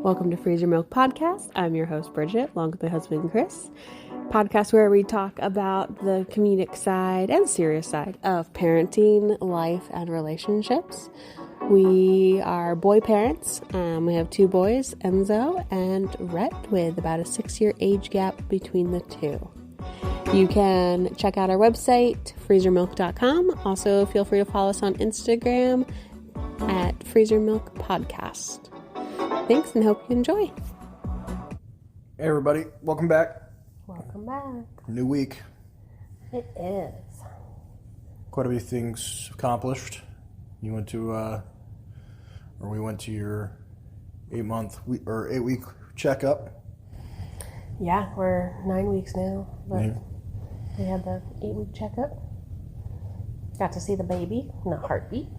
Welcome to Freezer Milk Podcast. I'm your host, Bridget, along with my husband, Chris. Podcast where we talk about the comedic side and serious side of parenting, life, and relationships. We are boy parents. We have two boys, Enzo and Rhett, with about a 6-year age gap between the two. You can check out our website, freezermilk.com. Also, feel free to follow us on Instagram at Freezer Milk Podcast. Thanks and hope you enjoy. Hey everybody, welcome back. Welcome back. New week. It is. Quite a few things accomplished. You went to, we went to your 8-week checkup. Yeah, we're 9 weeks now, but we had the 8-week checkup. Got to see the baby and the heartbeat.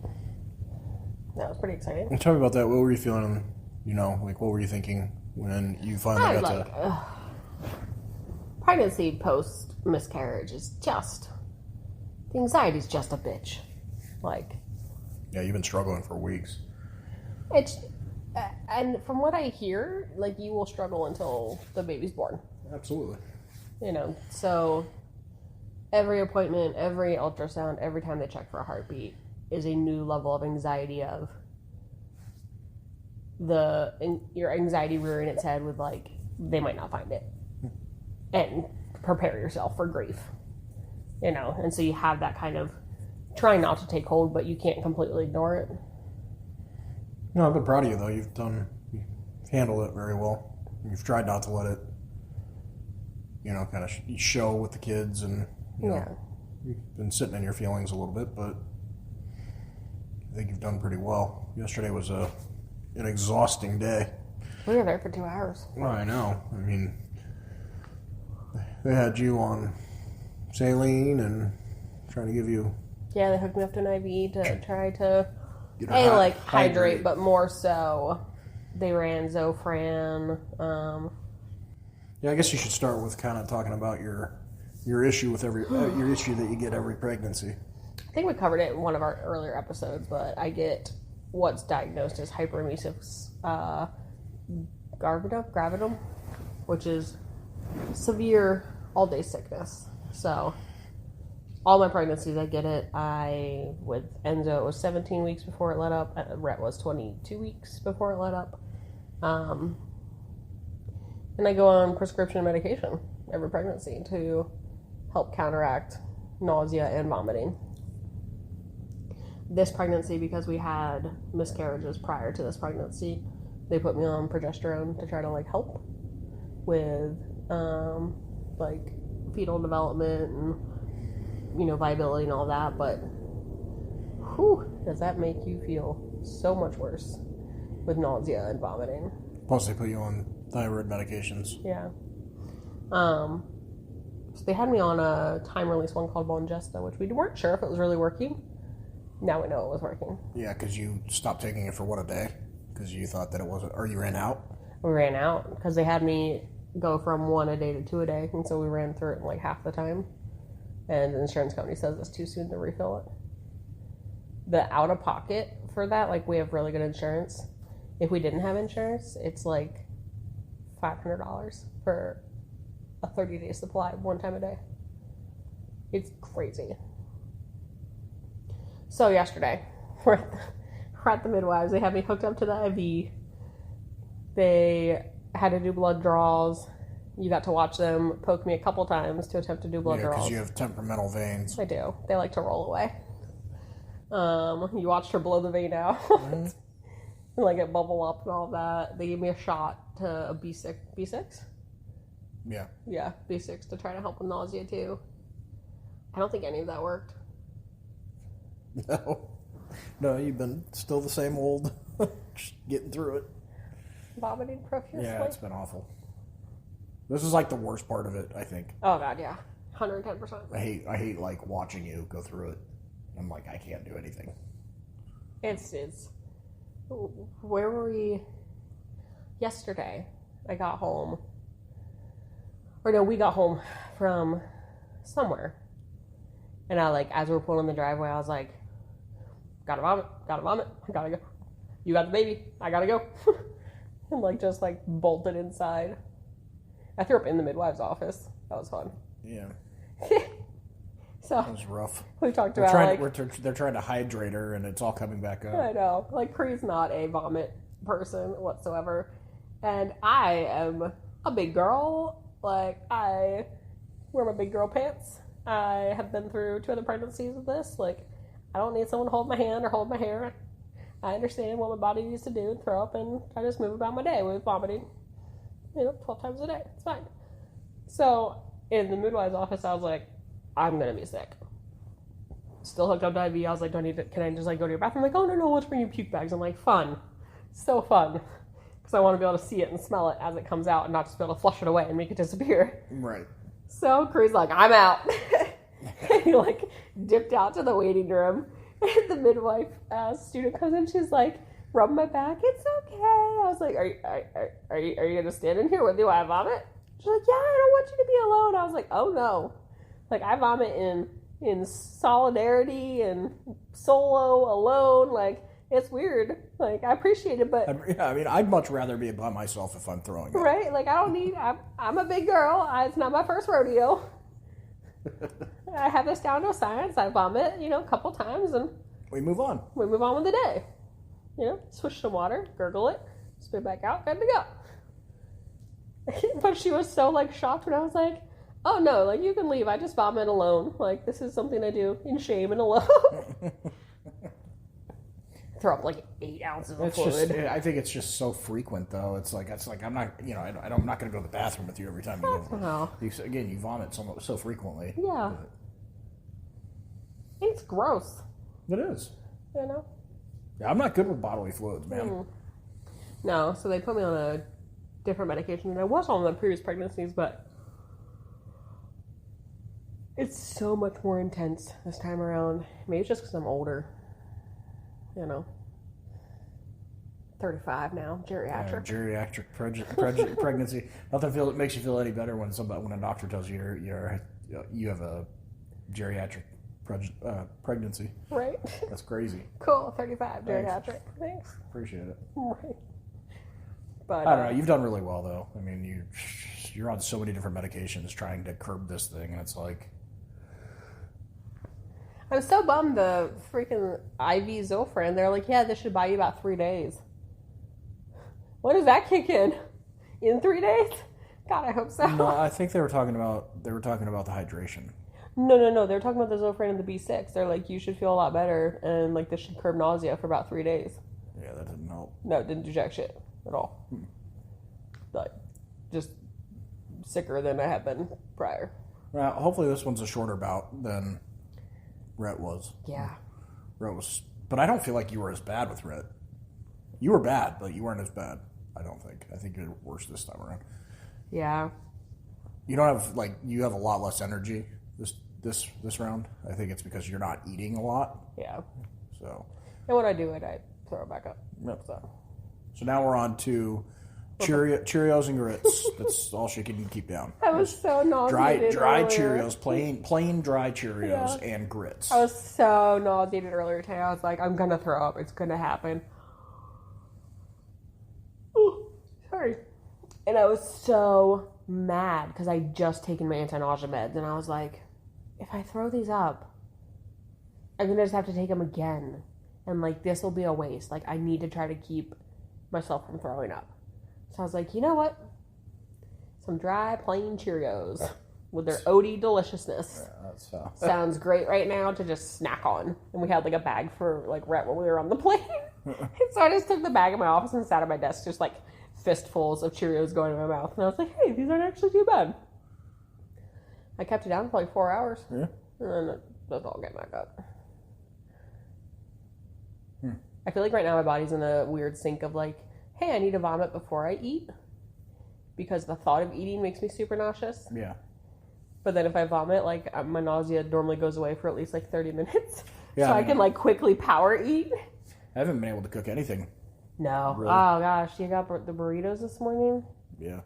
That was pretty exciting. Tell me about that. What were you feeling? What were you thinking when you finally got to... Pregnancy post miscarriage is just... The anxiety's just a bitch. Yeah, you've been struggling for weeks. And from what I hear, you will struggle until the baby's born. Absolutely. So every appointment, every ultrasound, every time they check for a heartbeat is a new level of anxiety of your anxiety rearing its head with they might not find it, and prepare yourself for grief, and so you have that kind of trying not to take hold, but you can't completely ignore it. No, I've been proud of you though. You handled it very well. You've tried not to let it, kind of show with the kids, and you've been sitting in your feelings a little bit, but I think you've done pretty well. Yesterday was an exhausting day. We were there for 2 hours. Well, I know. I mean, they had you on saline and trying to give you... Yeah, they hooked me up to an IV to try to, hydrate, but more so, they ran Zofran. Yeah, I guess you should start with kind of talking about your issue with your issue that you get every pregnancy. I think we covered it in one of our earlier episodes, but I get what's diagnosed as hyperemesis gravidum, which is severe all-day sickness. So all my pregnancies, I get it. With Enzo, it was 17 weeks before it let up. Rhett was 22 weeks before it let up. And I go on prescription medication every pregnancy to help counteract nausea and vomiting. This pregnancy, because we had miscarriages prior to this pregnancy, they put me on progesterone to try to help with fetal development and viability and all that. But does that make you feel so much worse with nausea and vomiting? Plus they put you on thyroid medications. Yeah. So they had me on a time release one called Bongesta, which we weren't sure if it was really working. Now we know it was working. Yeah, because you stopped taking it for a day? Because you thought that it wasn't, or you ran out? We ran out because they had me go from 1 a day to 2 a day, and so we ran through it in half the time. And the insurance company says it's too soon to refill it. The out of pocket for that, we have really good insurance. If we didn't have insurance, it's $500 for a 30-day supply, 1 time a day. It's crazy. So yesterday, we're at the midwives. They had me hooked up to the IV. They had to do blood draws. You got to watch them poke me a couple times to attempt to do blood draws. Yeah, because you have temperamental veins. I do. They like to roll away. You watched her blow the vein out. Mm-hmm. And it bubble up and all that. They gave me a shot to a B6. B6? Yeah. Yeah, B6 to try to help with nausea too. I don't think any of that worked. No, you've been still the same old, just getting through it. Vomiting profusely. Yeah, it's been awful. This is the worst part of it, I think. Oh God, yeah, 110%. I hate watching you go through it. I'm I can't do anything. It's. Where were we? Yesterday, I got home. Or no, we got home from somewhere. And I as we were pulling in the driveway, I was gotta vomit, I gotta go. You got the baby, I gotta go. and like just like bolted inside. I threw up in the midwife's office. That was fun. Yeah. So that was rough. We talked about they're trying to hydrate her, and it's all coming back up. I know. Like, Pree's not a vomit person whatsoever, and I am a big girl. Like, I wear my big girl pants. I have been through 2 other pregnancies with this. Like, I don't need someone to hold my hand or hold my hair. I understand what my body needs to do and throw up, and I just move about my day with vomiting, 12 times a day. It's fine. So, in the midwife's office, I was like, I'm going to be sick. Still hooked up to IV. I was like, can I just like go to your bathroom? I'm like, oh, no, let's bring you puke bags. I'm like, fun. So fun. Because I want to be able to see it and smell it as it comes out and not just be able to flush it away and make it disappear. Right. So Cree's like, I'm out. And he like dipped out to the waiting room. And the midwife student comes in. She's like, rubbing my back. It's okay. I was like, are you going to stand in here with me while I vomit? She's like, yeah, I don't want you to be alone. I was like, oh no. Like, I vomit in solidarity and solo, alone. Like, it's weird. Like, I appreciate it, but... I'd much rather be by myself if I'm throwing up. Right? Like, I don't need... I'm a big girl. It's not my first rodeo. I have this down to a science. I vomit, a couple times, and... We move on. We move on with the day. Swish some water, gurgle it, spit back out, good to go. But she was so, like, shocked when I was like... Oh, no, like, you can leave. I just vomit alone. Like, this is something I do in shame and alone. Throw up, like, 8 ounces of fluid. I think it's just so frequent, though. It's like I'm not, I'm not going to go to the bathroom with you every time you go. No. Again, you vomit so frequently. Yeah. It's gross. It is. Yeah, I'm not good with bodily fluids, man. Mm. No, so they put me on a different medication than I was on the previous pregnancies, but... It's so much more intense this time around. Maybe it's just because I'm older. 35 now, geriatric. Geriatric pregnancy. Nothing makes you feel any better when a doctor tells you you have a geriatric pregnancy. Right. That's crazy. Cool, 35, geriatric. Thanks. Appreciate it. Right. But I don't know. You've done really well, though. I mean, you're on so many different medications trying to curb this thing, and it's like... I'm so bummed the freaking IV Zofran. They're like, yeah, this should buy you about 3 days. When does that kick in? In 3 days? God, I hope so. No, I think they were talking about the hydration. No. They were talking about the Zofran and the B6. They're like, you should feel a lot better, and like this should curb nausea for about 3 days. Yeah, that didn't help. No, it didn't do jack shit at all. Like, just sicker than I had been prior. Well, hopefully this one's a shorter bout than Rhett was. Yeah. Rhett was... But I don't feel like you were as bad with Rhett. You were bad, but you weren't as bad, I don't think. I think you're worse this time around. Yeah. You don't have, you have a lot less energy this round. I think it's because you're not eating a lot. Yeah. So... And when I do it, I throw it back up. Yep. So now we're on to Cheerios and grits. That's all she can keep down. I was so nauseated Dry earlier. Cheerios, plain dry Cheerios and grits. I was so nauseated earlier today. I was like, I'm going to throw up. It's going to happen. Ooh, sorry. And I was so mad because I just taken my anti-nausea meds. And I was like, if I throw these up, I'm going to just have to take them again. And this will be a waste. I need to try to keep myself from throwing up. So I was like, you know what? Some dry, plain Cheerios with their OD deliciousness. Yeah, sounds great right now to just snack on. And we had a bag for Rhett when we were on the plane. And so I just took the bag in my office and sat at my desk, just fistfuls of Cheerios going in my mouth. And I was like, hey, these aren't actually too bad. I kept it down for 4 hours. Yeah. And then it does all get back up. I feel like right now my body's in a weird sync of hey, I need to vomit before I eat because the thought of eating makes me super nauseous. Yeah. But then if I vomit, my nausea normally goes away for at least 30 minutes. Yeah, so I can quickly power eat. I haven't been able to cook anything. No. Really. Oh gosh, you got the burritos this morning? Yeah.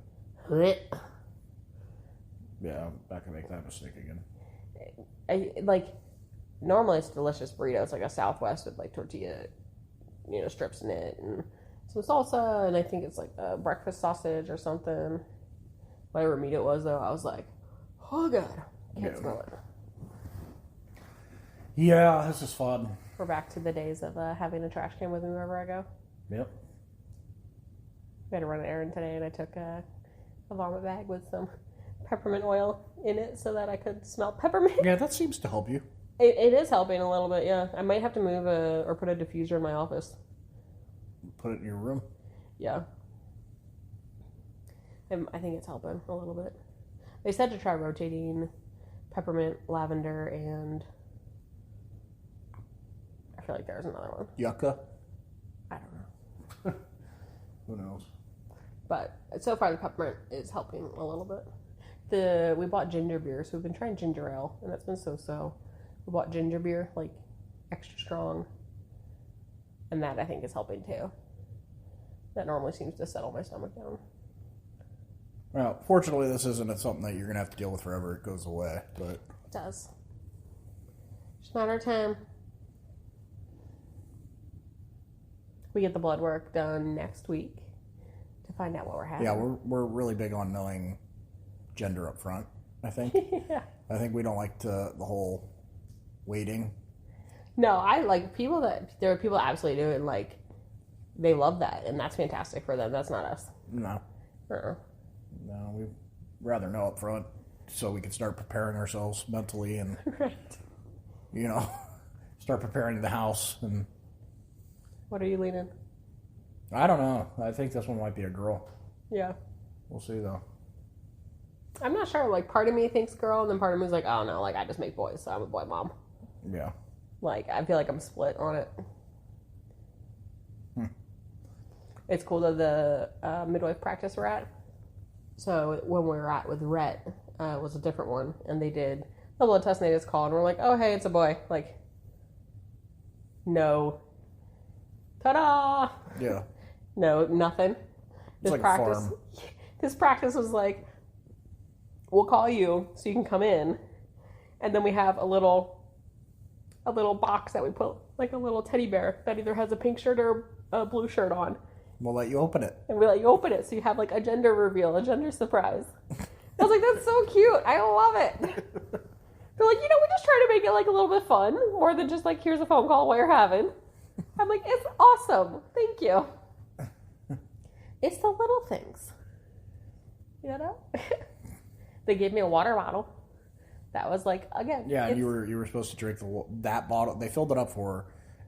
Yeah, I'm not gonna make that mistake again. Normally it's delicious burritos, a Southwest with tortilla, strips in it, and some salsa, and I think it's like a breakfast sausage or something. Whatever meat it was, though, I was like, oh god, can't smell it. Yeah, this is fun. We're back to the days of having a trash can with me wherever I go. Yep. We had to run an errand today, and I took a vomit bag with some peppermint oil in it so that I could smell peppermint. Yeah, that seems to help you. It is helping a little bit, yeah. I might have to move or put a diffuser in my office. Put it in your room? Yeah. I think it's helping a little bit. They said to try rotating peppermint, lavender, and I feel like there's another one. Yucca? I don't know. Who knows? But so far the peppermint is helping a little bit. We bought ginger beer, so we've been trying ginger ale, and that's been so-so. We bought ginger beer, like extra strong, and that I think is helping too. That normally seems to settle my stomach down. Well, fortunately, this isn't something that you're going to have to deal with forever. It goes away, but... It does. Just a matter of time. We get the blood work done next week to find out what we're having. Yeah, we're really big on knowing gender up front, I think. Yeah. I think we don't like the whole waiting. No, I like people there are people that absolutely do it, and like, they love that, and that's fantastic for them. That's not us. No. Uh-uh. No, we'd rather know up front so we can start preparing ourselves mentally and, right. you know, start preparing the house. And What are you leaning? I don't know. I think this one might be a girl. Yeah. We'll see, though. I'm not sure. Like, part of me thinks girl, and then part of me is like, oh no, like, I just make boys, so I'm a boy mom. Yeah. Like, I feel like I'm split on it. It's cool that the midwife practice we're at. So when we were at with Rhett, was a different one, and they did the blood test, and they just called, and we're like, oh, hey, it's a boy. Like, no. Ta-da! Yeah. No, nothing. It's like a farm. This practice was like, we'll call you so you can come in, and then we have a little box that we put, like a little teddy bear that either has a pink shirt or a blue shirt on. We'll let you open it. And we let you open it so you have like a gender reveal, a gender surprise. I was like, that's so cute. I love it. They're like, we just try to make it like a little bit fun, more than just like, here's a phone call while you're having. I'm like, it's awesome. Thank you. It's the little things. They gave me a water bottle. That was like, again. Yeah, and you were supposed to drink that bottle. They filled it up for her.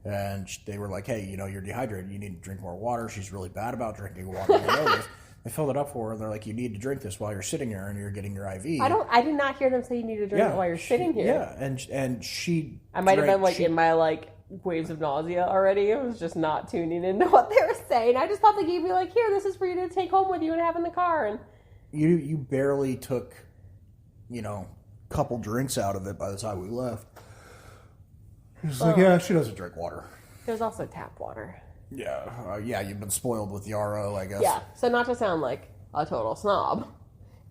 And they were like, hey, you're dehydrated. You need to drink more water. She's really bad about drinking water. They filled it up for her. They're like, you need to drink this while you're sitting here and you're getting your IV. I did not hear them say you need to drink it while you're sitting here. Yeah, and she... I might have been like in my like waves of nausea already. I was just not tuning into what they were saying. I just thought they gave me like, here, this is for you to take home with you and have in the car. And you barely took, a couple drinks out of it by the time we left. She's like, yeah, she doesn't drink water. There's also tap water. Yeah, you've been spoiled with the RO, I guess. Yeah, so not to sound like a total snob,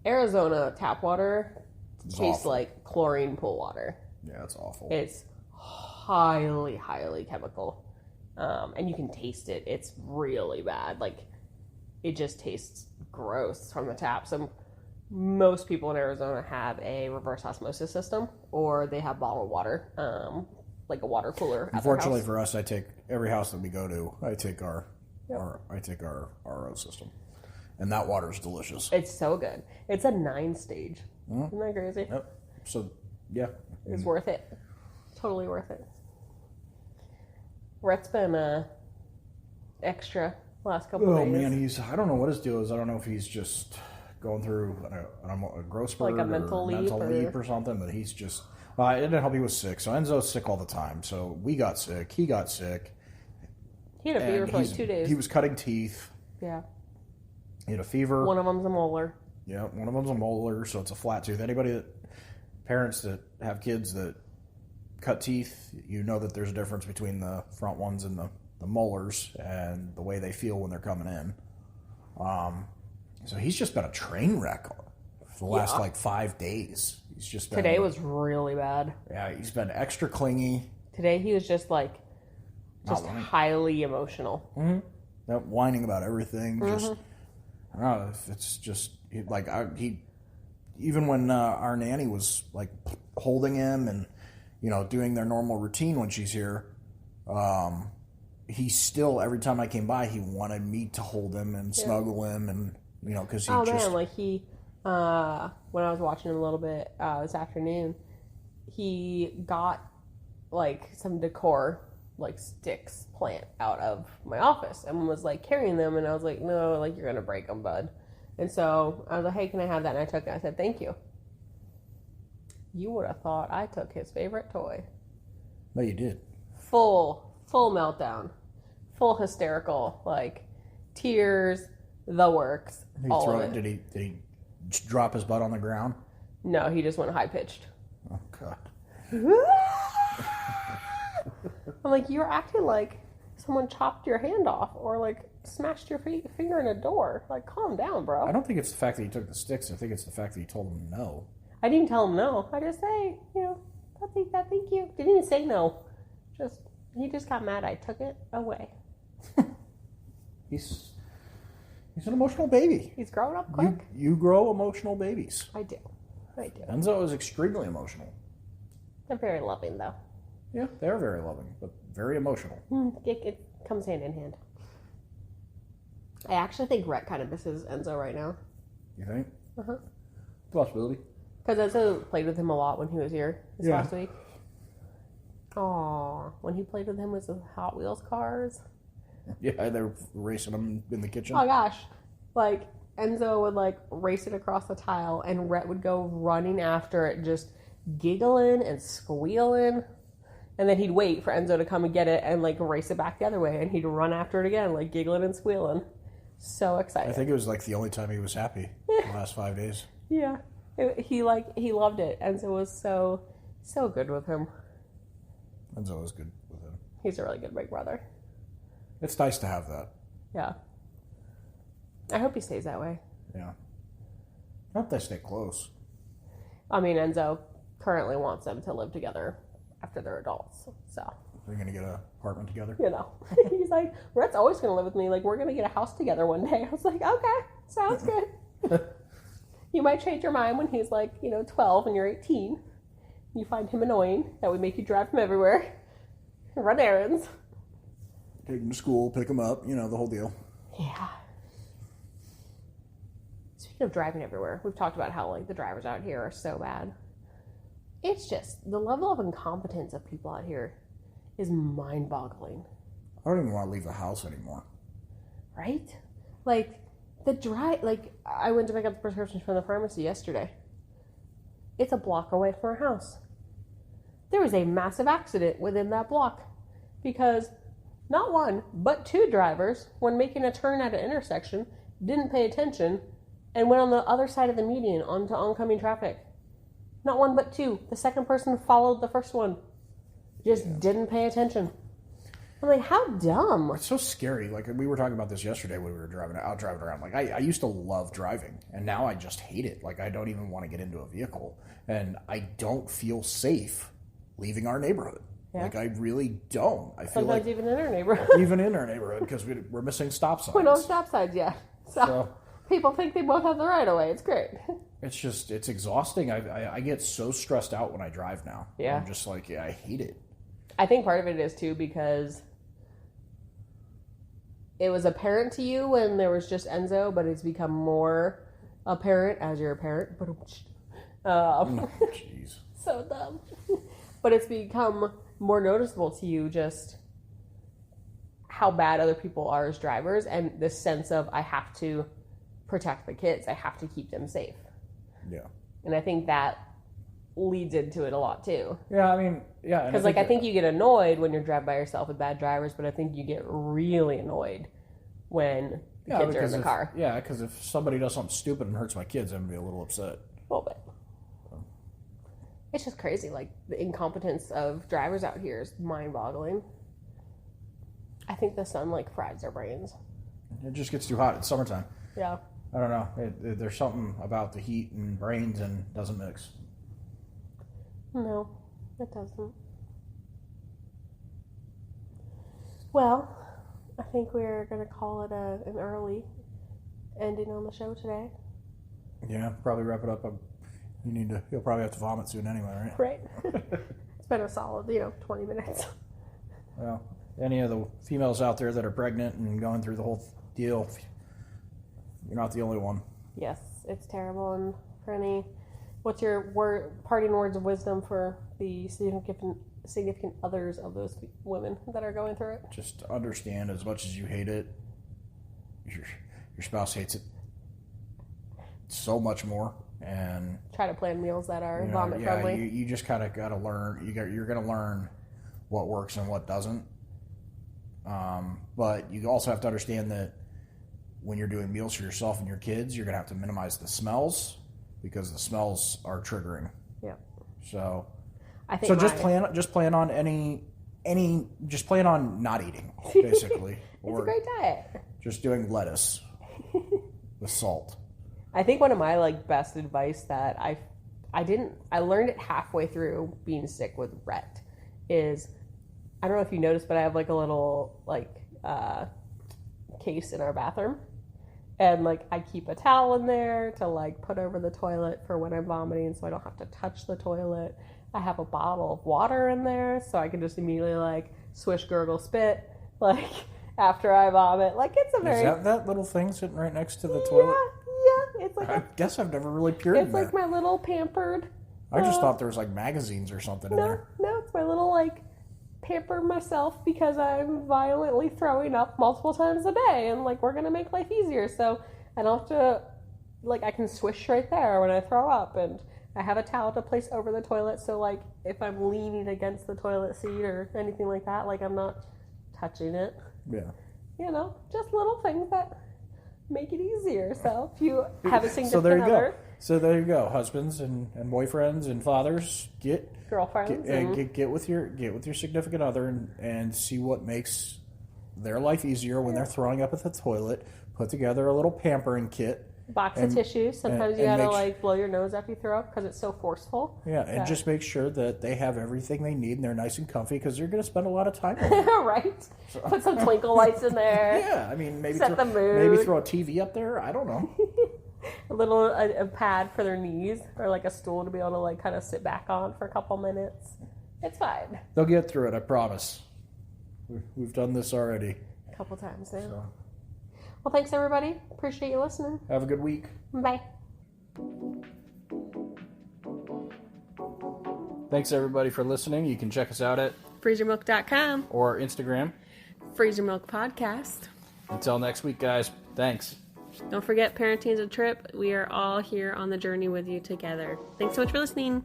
Arizona tap water tastes like chlorine pool water. Yeah, it's awful. It's highly, highly chemical. And you can taste it. It's really bad. Like, it just tastes gross from the tap. So most people in Arizona have a reverse osmosis system, or they have bottled water. Like a water cooler. Unfortunately for us, I take every house that we go to. I take our RO system, and that water is delicious. It's so good. It's a 9-stage. Mm-hmm. Isn't that crazy? Yep. So yeah, it's worth it. Totally worth it. Rhett's been extra last couple of days. Oh man, I don't know what his deal is. I don't know if he's just going through a growth spurt, like a mental leap or something, but he's just. It didn't help he was sick. So Enzo's sick all the time. So we got sick. He got sick. He had a fever for like 2 days. He was cutting teeth. Yeah. He had a fever. One of them's a molar. Yeah, one of them's a molar, so it's a flat tooth. Parents that have kids that cut teeth, you know that there's a difference between the front ones and the molars and the way they feel when they're coming in. So he's just been a train wreck for the last 5 days. He's just been, today was really bad. Yeah, he's been extra clingy. Today he was just highly emotional. Mm-hmm. That whining about everything. Just, I don't know if it's just like he even when our nanny was like holding him and doing their normal routine when she's here, he still every time I came by he wanted me to hold him and snuggle him and because he man, like he when I was watching him a little bit this afternoon, he got like some decor like sticks plant out of my office and was like carrying them, and I was like, no, like you're gonna break them, bud. And so I was like, hey, can I have that? And I took it. I said, thank you. You would have thought I took his favorite toy. No, you did. Full meltdown, full hysterical, like tears, the works, all of it. Did he drop his butt on the ground? No, he just went high pitched. Oh God. I'm like, you're acting like someone chopped your hand off or like smashed your finger in a door. Like, calm down, bro. I don't think it's the fact that he took the sticks. I think it's the fact that he told him no. I didn't tell him no. I just say, thank you. Didn't even say no. He just got mad. I took it away. He's an emotional baby. He's growing up quick. You grow emotional babies. I do. Enzo is extremely emotional. They're very loving, though. Yeah, they're very loving, but very emotional. It comes hand in hand. I actually think Rhett kind of misses Enzo right now. You think? Uh-huh. Possibility. Because Enzo played with him a lot when he was here this last week. Aw, when he played with him with the Hot Wheels cars. Yeah, they were racing them in the kitchen. Oh gosh. Like, Enzo would like race it across the tile and Rhett would go running after it, just giggling and squealing. And then he'd wait for Enzo to come and get it and like race it back the other way, and he'd run after it again, like giggling and squealing. So excited. I think it was like the only time he was happy the last 5 days. Yeah. He loved it. Enzo was so good with him. Enzo was good with him. He's a really good big brother. It's nice to have that. Yeah. I hope he stays that way. Yeah. I hope they stay close. I mean, Enzo currently wants them to live together after they're adults, so. They're going to get an apartment together? He's like, Rhett's always going to live with me. Like, we're going to get a house together one day. I was like, okay, sounds good. You might change your mind when he's like, 12 and you're 18. You find him annoying. That would make you drive him everywhere. Run errands. Take him to school, pick him up, the whole deal. Yeah. Speaking of driving everywhere, we've talked about how, like, the drivers out here are so bad. It's just, the level of incompetence of people out here is mind-boggling. I don't even want to leave the house anymore. Right? Like, I went to pick up the prescriptions from the pharmacy yesterday. It's a block away from our house. There was a massive accident within that block because not one, but two drivers, when making a turn at an intersection, didn't pay attention and went on the other side of the median onto oncoming traffic. Not one, but two. The second person followed the first one. Just didn't pay attention. I'm like, how dumb. It's so scary. Like, we were talking about this yesterday when we were driving around. Like, I used to love driving, and now I just hate it. Like, I don't even want to get into a vehicle. And I don't feel safe leaving our neighborhood. Yeah. Like, I really don't. I feel sometimes like even in our neighborhood. Even in our neighborhood, because we're missing stop signs. We don't have stop signs yet. So people think they both have the right of way. It's great. It's exhausting. I get so stressed out when I drive now. Yeah. I'm just like, I hate it. I think part of it is, too, because it was apparent to you when there was just Enzo, but it's become more apparent as you're a parent. Jeez. So dumb. But it's become more noticeable to you just how bad other people are as drivers and this sense of, I have to protect the kids. I have to keep them safe. Yeah. And I think that leads into it a lot, too. Yeah, I mean, yeah. Because, I think you get annoyed when you're driving by yourself with bad drivers, but I think you get really annoyed when the kids are in the car. Yeah, because if somebody does something stupid and hurts my kids, I'm going to be a little upset. A little bit. It's just crazy. Like, the incompetence of drivers out here is mind-boggling. I think the sun, fries their brains. It just gets too hot. It's summertime. Yeah. I don't know. There's something about the heat and brains and doesn't mix. No, it doesn't. Well, I think we're going to call it an early ending on the show today. Yeah, probably wrap it up. You'll probably have to vomit soon anyway, right? Right. It's been a solid, 20 minutes. Well, any of the females out there that are pregnant and going through the whole deal, you're not the only one. Yes, it's terrible. And for what's your parting words of wisdom for the significant others of those women that are going through it? Just understand, as much as you hate it, your spouse hates it so much more. And try to plan meals that are vomit friendly. You just kind of got to learn. You're going to learn what works and what doesn't. But you also have to understand that when you're doing meals for yourself and your kids, you're going to have to minimize the smells, because the smells are triggering. Yeah. So I think just plan on not eating, basically. It's a great diet. Just doing lettuce with salt. I think one of my best advice that I learned it halfway through being sick with Rhett is, I don't know if you noticed, but I have a little case in our bathroom, and I keep a towel in there to put over the toilet for when I'm vomiting, so I don't have to touch the toilet. I have a bottle of water in there, so I can just immediately swish, gurgle, spit after I vomit. It's a very Is that little thing sitting right next to the toilet? Yeah, it's I guess I've never really peered in there. It's my little pampered. I just thought there was magazines or something in there. No, it's my little pamper myself because I'm violently throwing up multiple times a day, and we're gonna make life easier, so I don't have to I can swish right there when I throw up, and I have a towel to place over the toilet, so if I'm leaning against the toilet seat or anything like that, I'm not touching it. Yeah. Just little things that make it easier. So if you have a significant So there you other, go, husbands and boyfriends and fathers, girlfriends, get with your significant other and see what makes their life easier when they're throwing up at the toilet. Put together a little pampering kit. Box of tissues. Sometimes you gotta blow your nose after you throw up because it's so forceful. Yeah, and just make sure that they have everything they need and they're nice and comfy, because they're going to spend a lot of time on it. Right. So. Put some twinkle lights in there. Yeah, I mean, maybe set the mood. Maybe throw a TV up there. I don't know. a pad for their knees, or a stool to be able to kind of sit back on for a couple minutes. It's fine. They'll get through it, I promise. We've done this already a couple times now. So. Well, thanks, everybody. Appreciate you listening. Have a good week. Bye. Thanks, everybody, for listening. You can check us out at freezermilk.com or Instagram. Freezer Milk Podcast. Until next week, guys. Thanks. Don't forget, parenting is a trip. We are all here on the journey with you together. Thanks so much for listening.